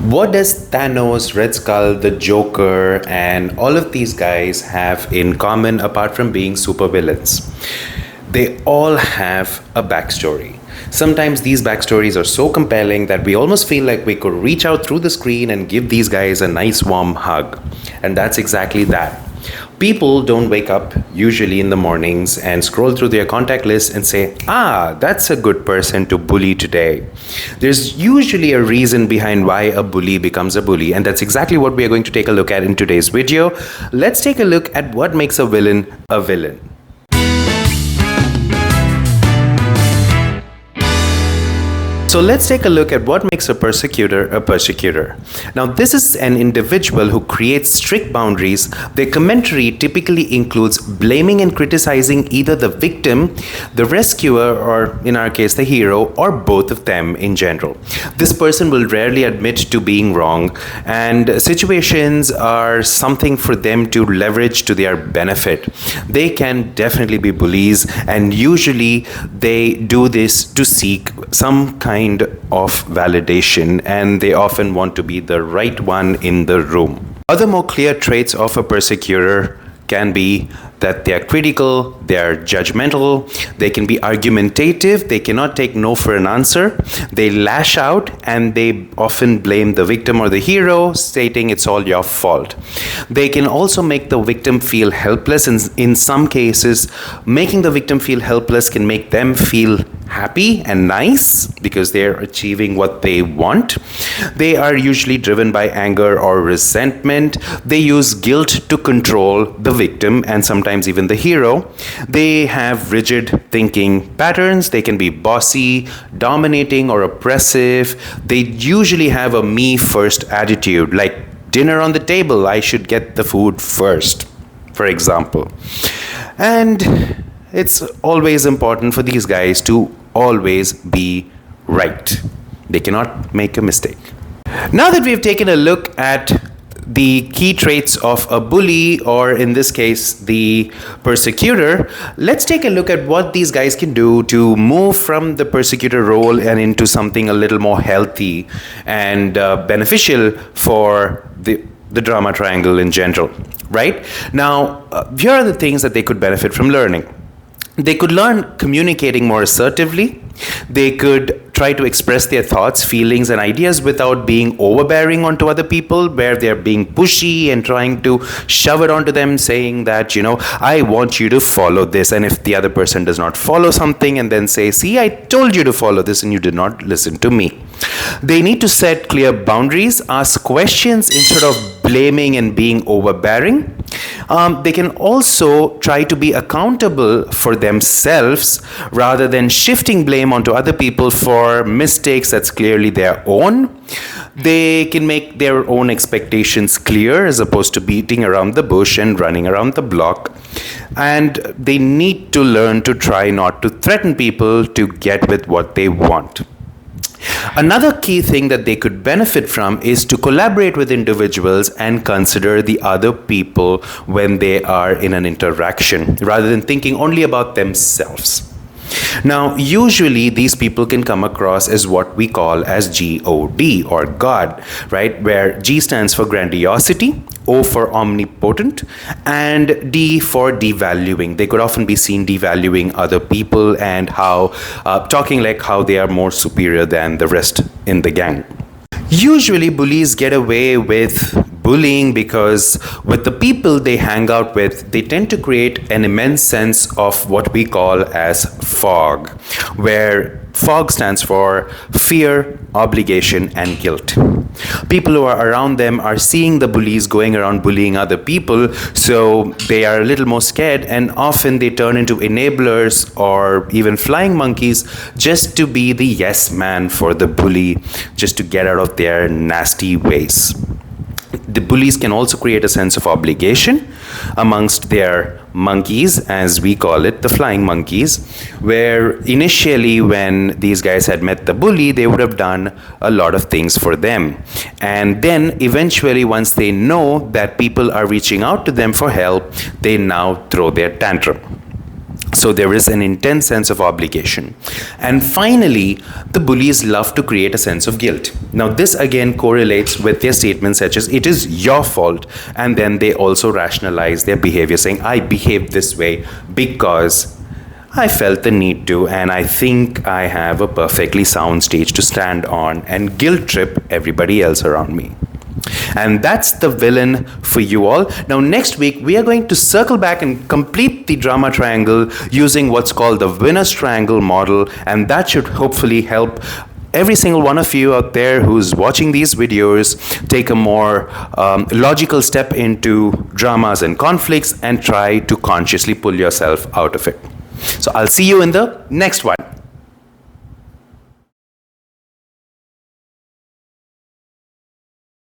What does Thanos, Red Skull, the Joker, and all of these guys have in common apart from being supervillains? They all have a backstory. Sometimes these backstories are so compelling that we almost feel like we could reach out through the screen and give these guys a nice warm hug. And that's exactly that. People don't wake up usually in the mornings and scroll through their contact list and say, that's a good person to bully today. There's usually a reason behind why a bully becomes a bully, and that's exactly what we are going to take a look at in today's video. Let's take a look at what makes a villain a villain. So let's take a look at what makes a persecutor a persecutor. Now, this is an individual who creates strict boundaries. Their commentary typically includes blaming and criticizing either the victim, the rescuer, or in our case, the hero, or both of them in general. This person will rarely admit to being wrong, and situations are something for them to leverage to their benefit. They can definitely be bullies, and usually they do this to seek some kind of validation, and they often want to be the right one in the room. Other more clear traits of a persecutor can be that they are critical, they are judgmental, they can be argumentative, they cannot take no for an answer, they lash out, and they often blame the victim or the hero, stating it's all your fault. They can also make the victim feel helpless, and in some cases, making the victim feel helpless can make them feel happy and nice because they're achieving what they want. They are usually driven by anger or resentment. They use guilt to control the victim and sometimes even the hero. They have rigid thinking patterns. They can be bossy, dominating, or oppressive. They usually have a me first attitude, like dinner on the table, I should get the food first, for example. And it's always important for these guys to always be right. They cannot make a mistake. Now that we've taken a look at the key traits of a bully, or in this case, the persecutor, let's take a look at what these guys can do to move from the persecutor role and into something a little more healthy and beneficial for the drama triangle in general, right? Now, here are the things that they could benefit from learning. They could learn communicating more assertively. They could try to express their thoughts, feelings, and ideas without being overbearing onto other people, where they're being pushy and trying to shove it onto them, saying that, I want you to follow this. And if the other person does not follow something, and then say, see, I told you to follow this and you did not listen to me. They need to set clear boundaries, ask questions instead of blaming and being overbearing. They can also try to be accountable for themselves rather than shifting blame onto other people for mistakes that's clearly their own. They can make their own expectations clear as opposed to beating around the bush and running around the block. And they need to learn to try not to threaten people to get with what they want. Another key thing that they could benefit from is to collaborate with individuals and consider the other people when they are in an interaction, rather than thinking only about themselves. Now, usually these people can come across as what we call as God, or God, right? Where G stands for grandiosity, O for omnipotent, and D for devaluing. They could often be seen devaluing other people and talking like how they are more superior than the rest in the gang. Usually bullies get away with bullying because with the people they hang out with, they tend to create an immense sense of what we call as fog, where fog stands for fear, obligation, and guilt. People who are around them are seeing the bullies going around bullying other people, so they are a little more scared, and often they turn into enablers or even flying monkeys just to be the yes man for the bully, just to get out of their nasty ways. The bullies can also create a sense of obligation amongst their monkeys, as we call it, the flying monkeys, where initially when these guys had met the bully, they would have done a lot of things for them. And then eventually, once they know that people are reaching out to them for help, they now throw their tantrum. So there is an intense sense of obligation. And finally, the bullies love to create a sense of guilt. Now, this again correlates with their statements such as, it is your fault. And then they also rationalize their behavior, saying, I behaved this way because I felt the need to, and I think I have a perfectly sound stage to stand on and guilt trip everybody else around me. And that's the villain for you all. Now, next week, we are going to circle back and complete the drama triangle using what's called the winner's triangle model. And that should hopefully help every single one of you out there who's watching these videos take a more logical step into dramas and conflicts and try to consciously pull yourself out of it. So I'll see you in the next one.